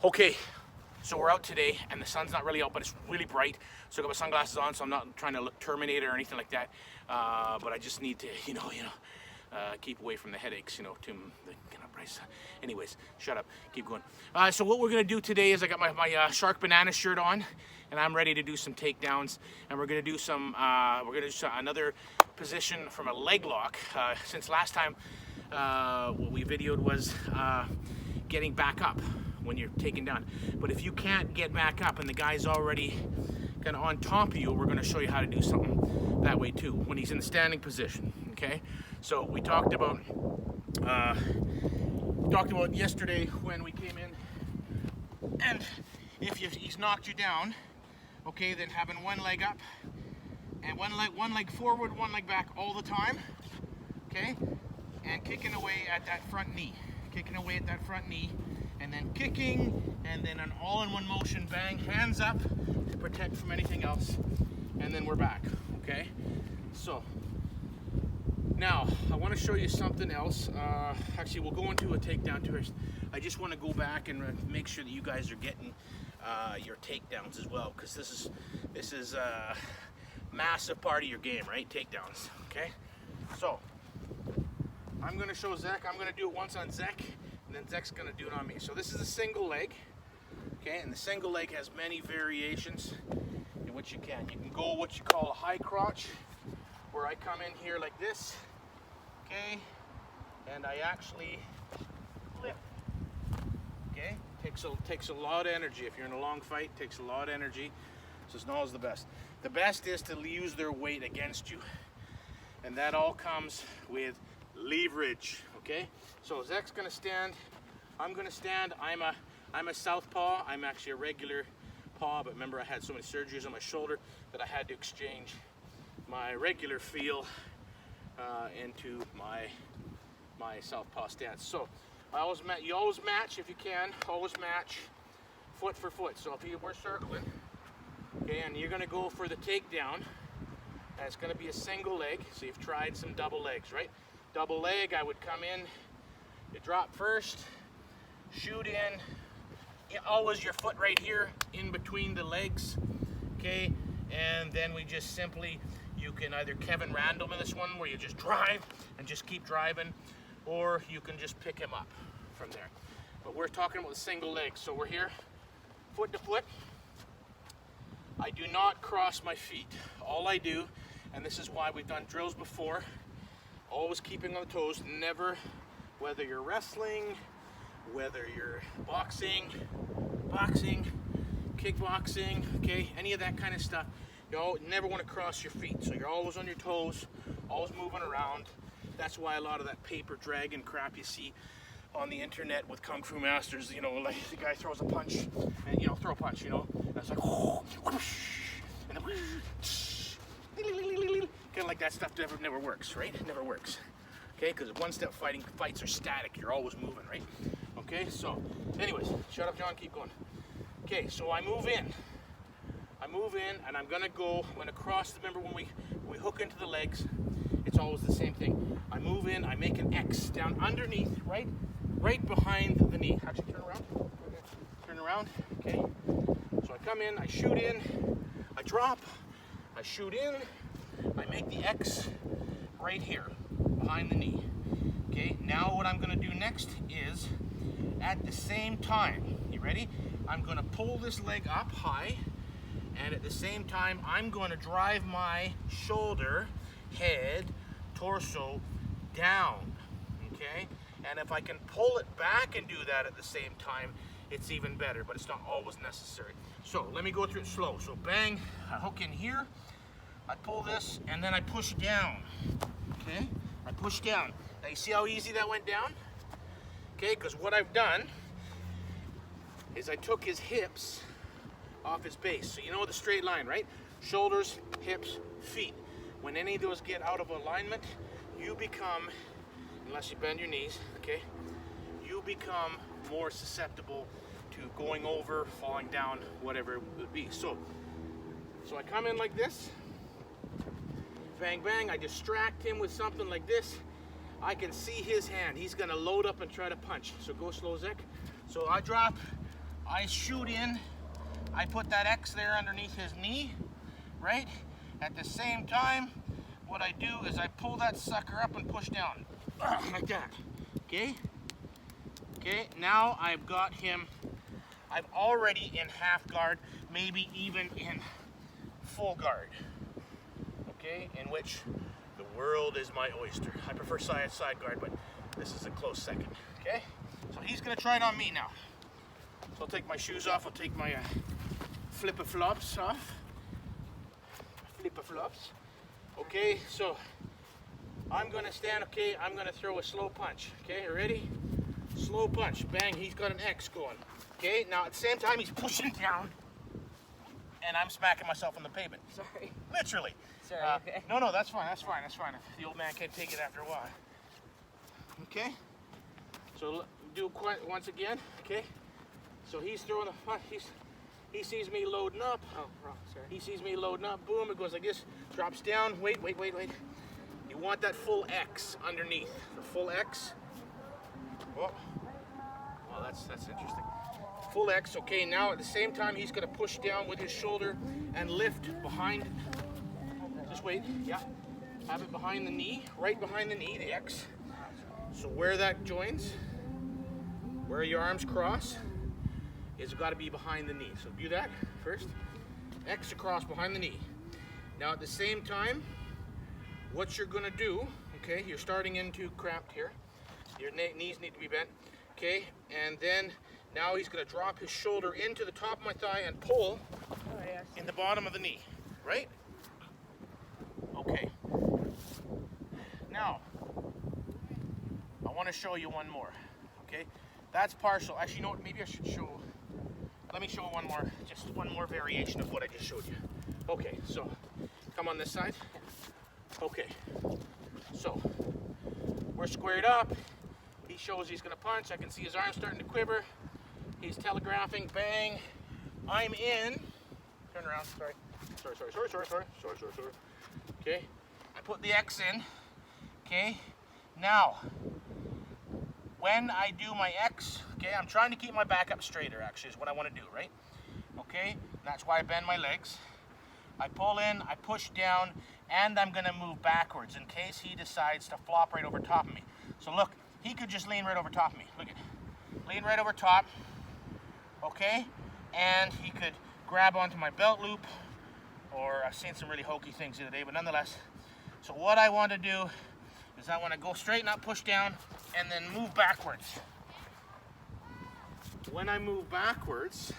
Okay, so we're out today, and the sun's not really out, but it's really bright. So I got my sunglasses on, so I'm not trying to look Terminator or anything like that. But I just need to, keep away from the headaches, Tim, Bryce. Anyways, shut up, keep going. So what we're gonna do today is I got my Shark Banana shirt on, and I'm ready to do some takedowns, and we're gonna do another position from a leg lock. Since last time, what we videoed was getting back up when you're taken down. But if you can't get back up and the guy's already kind of on top of you, we're going to show you how to do something that way too when he's in the standing position. Okay, so we talked about yesterday when we came in, and if he's knocked you down, okay, then having one leg up and one leg forward, one leg back all the time, okay, and kicking away at that front knee, and then kicking, and then an all-in-one motion, bang, hands up to protect from anything else, and then we're back, okay? So, now, I want to show you something else. Actually, we'll go into a takedown too. I just want to go back and make sure that you guys are getting your takedowns as well, because this is a massive part of your game, right? Takedowns, okay? So, I'm going to show Zach. I'm going to do it once on Zach, and then Zach's going to do it on me. So this is a single leg, okay? And the single leg has many variations in which you can. You can go what you call a high crotch, where I come in here like this, okay? And I actually lift, okay? Takes a lot of energy. If you're in a long fight, it takes a lot of energy. So it's not always the best. The best is to use their weight against you, and that all comes with leverage, okay? So Zach's gonna stand, I'm gonna stand. I'm a southpaw. I'm actually a regular paw, but remember I had so many surgeries on my shoulder that I had to exchange my regular feel into my southpaw stance. So you always match if you can. Always match foot for foot. So if we're circling, okay, and you're gonna go for the takedown, and it's gonna be a single leg. So you've tried some double legs, right? Double leg, I would come in, you drop first, shoot in, always your foot right here in between the legs, okay? And then we just simply, you can either Kevin Randall in this one where you just drive and just keep driving, or you can just pick him up from there. But we're talking about the single leg. So we're here, foot to foot. I do not cross my feet. All I do, and this is why we've done drills before, always keeping on the toes, never, whether you're wrestling, whether you're boxing, kickboxing, okay, any of that kind of stuff, you never want to cross your feet. So you're always on your toes, always moving around. That's why a lot of that paper dragon crap you see on the internet with Kung Fu masters, like the guy throws a punch, and throw a punch, and it's like, and then, kind of like that stuff never works, right? It never works, okay? Because one-step fights are static. You're always moving, right? Okay, so anyways, shut up, John, keep going. Okay, so I move in, and I'm gonna cross. Remember when we hook into the legs, it's always the same thing. I move in, I make an X down underneath, right behind the knee. Actually, turn around, okay? So I come in, I shoot in, I drop, I shoot in, I make the X right here, behind the knee. Okay, now what I'm gonna do next is, at the same time, you ready? I'm gonna pull this leg up high, and at the same time, I'm gonna drive my shoulder, head, torso down, okay? And if I can pull it back and do that at the same time, it's even better, but it's not always necessary. So let me go through it slow. So bang, I hook in here, I pull this, and then I push down, okay? I push down. Now you see how easy that went down? Okay, because what I've done is I took his hips off his base. So you know the straight line, right? Shoulders, hips, feet. When any of those get out of alignment, you become, unless you bend your knees, okay, you become more susceptible to going over, falling down, whatever it would be. So I come in like this, bang, bang, I distract him with something like this. I can see his hand. He's gonna load up and try to punch. So go slow, Zach. So I drop, I shoot in, I put that X there underneath his knee, right? At the same time, what I do is I pull that sucker up and push down, like that, okay? Okay, now I've got him, I'm already in half guard, maybe even in full guard, okay? In which the world is my oyster. I prefer side guard, but this is a close second, okay? So he's gonna try it on me now. So I'll take my shoes off, I'll take my flip-a-flops off. Flip-a-flops. Okay, so I'm gonna stand, okay, I'm gonna throw a slow punch. Okay, ready? Slow punch, bang, he's got an X going. Okay, now at the same time he's pushing down and I'm smacking myself on the pavement. Sorry. Literally. Sorry, okay. No, that's fine. The old man can't take it after a while. Okay, so do it once again, okay? So he's throwing the punch, he sees me loading up. Oh, wrong, sorry. He sees me loading up, boom, it goes like this, drops down, wait. You want that full X underneath, the full X. Oh, well, that's interesting. Full X, okay, now at the same time he's gonna push down with his shoulder and lift behind, just wait, yeah. Have it behind the knee, right behind the knee, the X. So where that joins, where your arms cross, it's got to be behind the knee. So do that first. X across behind the knee. Now at the same time, what you're going to do, okay, you're starting into cramped here. Your knees need to be bent, okay, and then now he's going to drop his shoulder into the top of my thigh and pull in the bottom of the knee, right? Okay. Now, I want to show you one more, okay? That's partial. Actually, you know what, maybe I should show, let me show one more, just one more variation of what I just showed you. Okay, so come on this side. Okay, so we're squared up. He shows he's gonna punch. I can see his arm starting to quiver. He's telegraphing, bang. I'm in. Turn around, sorry. Okay, I put the X in, okay? Now, when I do my X, okay, I'm trying to keep my back up straighter, actually, is what I want to do, right? Okay, that's why I bend my legs. I pull in, I push down, and I'm going to move backwards in case he decides to flop right over top of me. So look, he could just lean right over top of me. Look at, lean right over top, okay? And he could grab onto my belt loop, or I've seen some really hokey things the other day, but nonetheless. So what I want to do is I want to go straight, not push down, and then move backwards. When I move backwards,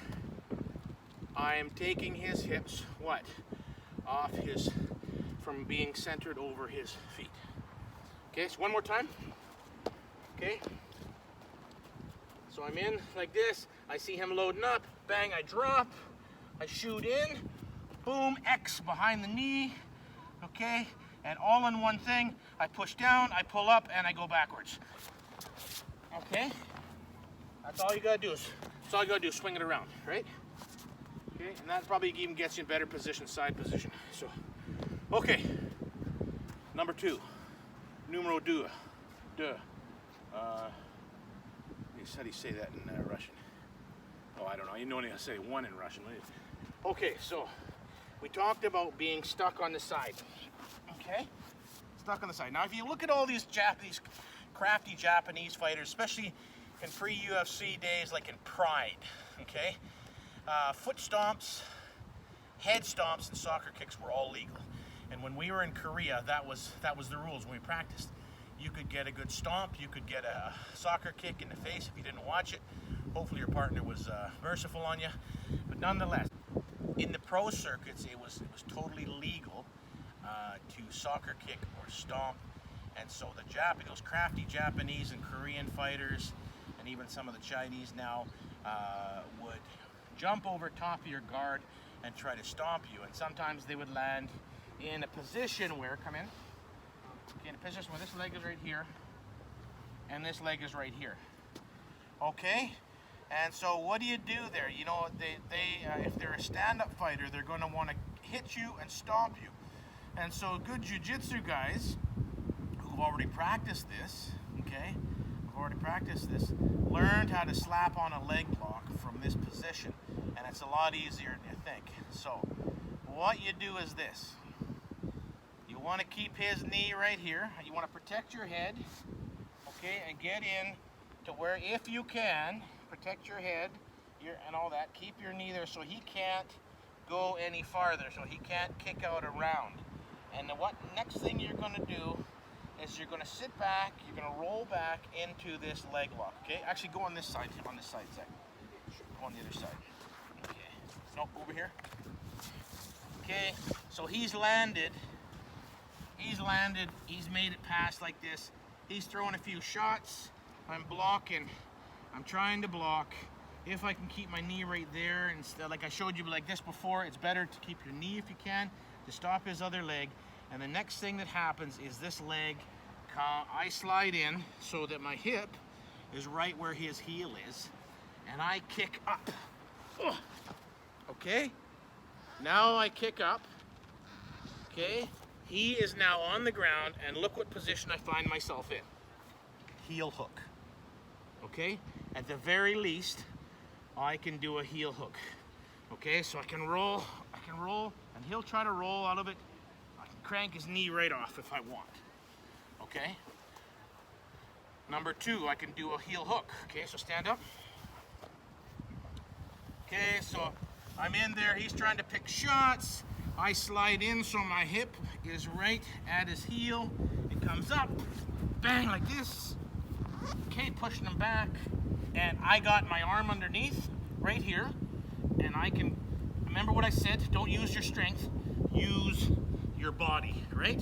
I am taking his hips, what? Off his, from being centered over his feet. Okay, so one more time. Okay. So I'm in like this, I see him loading up, bang, I drop, I shoot in, boom, X behind the knee, okay? And all in one thing, I push down, I pull up, and I go backwards. Okay? That's all you gotta do is, swing it around, right? Okay, and that probably even gets you in better position, side position. So, okay. Number 2, numero deux. How do you say that in Russian? Oh, I don't know. You know how to say one in Russian. Okay, so we talked about being stuck on the side. Okay, stuck on the side. Now, if you look at all these crafty Japanese fighters, especially in pre-UFC days, like in Pride, okay, foot stomps, head stomps, and soccer kicks were all legal. And when we were in Korea, that was the rules when we practiced. You could get a good stomp, you could get a soccer kick in the face if you didn't watch it. Hopefully your partner was merciful on you. But nonetheless, in the pro circuits, it was totally legal to soccer kick or stomp. And so those crafty Japanese and Korean fighters, and even some of the Chinese now, would jump over top of your guard and try to stomp you. And sometimes they would land in a position where, come in, okay, in a position where this leg is right here, and this leg is right here. Okay? And so what do you do there? You know, if they're a stand-up fighter, they're going to want to hit you and stomp you. And so good jiu-jitsu guys who've already practiced this, okay, learned how to slap on a leg lock from from this position, and it's a lot easier than you think. So what you do is this. You want to keep his knee right here. You want to protect your head, okay, and get in to where, if you can, protect your head and all that. Keep your knee there so he can't go any farther, so he can't kick out around. And what next thing you're going to do is you're going to sit back, you're going to roll back into this leg lock, okay? Actually, go on this side, Zach. Go on the other side. Okay. No, over here. Okay, so he's landed, he's made it past like this. He's throwing a few shots. I'm blocking, I'm trying to block. If I can keep my knee right there, instead, like I showed you like this before, it's better to keep your knee if you can, to stop his other leg. And the next thing that happens is this leg, I slide in so that my hip is right where his heel is, and I kick up. Ugh. Okay? Now I kick up. Okay? He is now on the ground, and look what position I find myself in. Heel hook. Okay? At the very least, I can do a heel hook. Okay? So I can roll, and he'll try to roll out of it. I can crank his knee right off if I want. Okay? Number two, I can do a heel hook. Okay, so stand up. Okay, so I'm in there, he's trying to pick shots. I slide in so my hip is right at his heel. It comes up, bang, like this. Okay, pushing him back. And I got my arm underneath, right here. And I can, remember what I said, don't use your strength, use your body, right?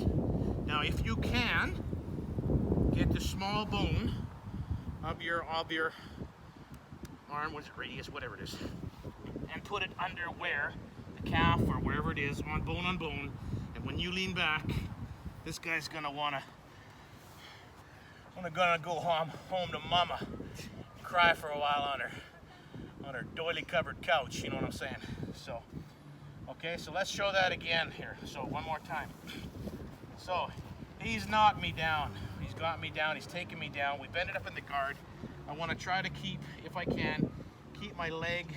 Now if you can, get the small bone of your arm, what's it, radius, whatever it is, and put it under where, the calf or wherever it is, on bone, and when you lean back, this guy's gonna go home to mama, and cry for a while on her doily covered couch, you know what I'm saying? So, okay, so let's show that again here. So one more time. So he's knocked me down. He's got me down. He's taken me down. We've ended up in the guard. I want to try to keep, if I can, keep my leg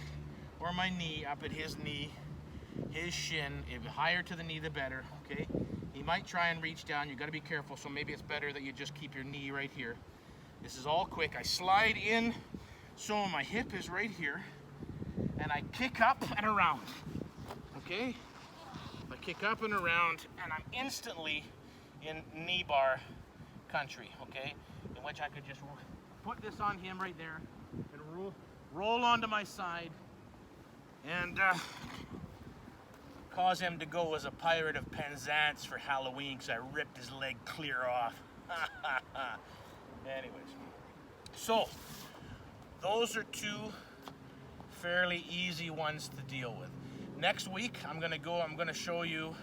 or my knee up at his knee, his shin. If higher to the knee, the better. Okay. He might try and reach down. You got to be careful. So maybe it's better that you just keep your knee right here. This is all quick. I slide in, so my hip is right here, and I kick up and around. Okay. I kick up and around, and I'm instantly in knee bar country, okay, in which I could just put this on him right there and roll onto my side and cause him to go as a pirate of Penzance for Halloween, because I ripped his leg clear off. Anyways, so those are two fairly easy ones to deal with. Next week I'm going to show you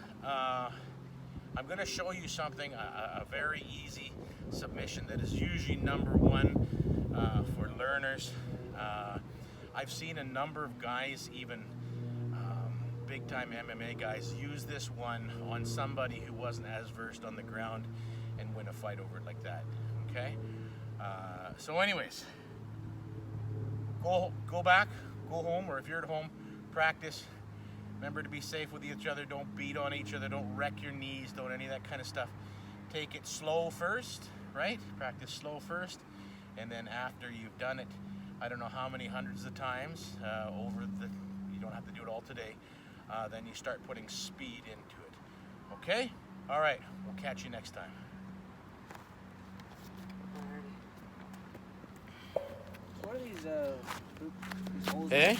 something, a very easy submission that is usually number one for learners. I've seen a number of guys, even big time MMA guys, use this one on somebody who wasn't as versed on the ground and win a fight over it like that. Okay? So anyways, go back, go home, or if you're at home, practice. Remember to be safe with each other. Don't beat on each other. Don't wreck your knees. Don't any of that kind of stuff. Take it slow first, right? Practice slow first. And then after you've done it, I don't know how many hundreds of times, you don't have to do it all today, then you start putting speed into it. Okay? All right. We'll catch you next time. What are these holes? Eh?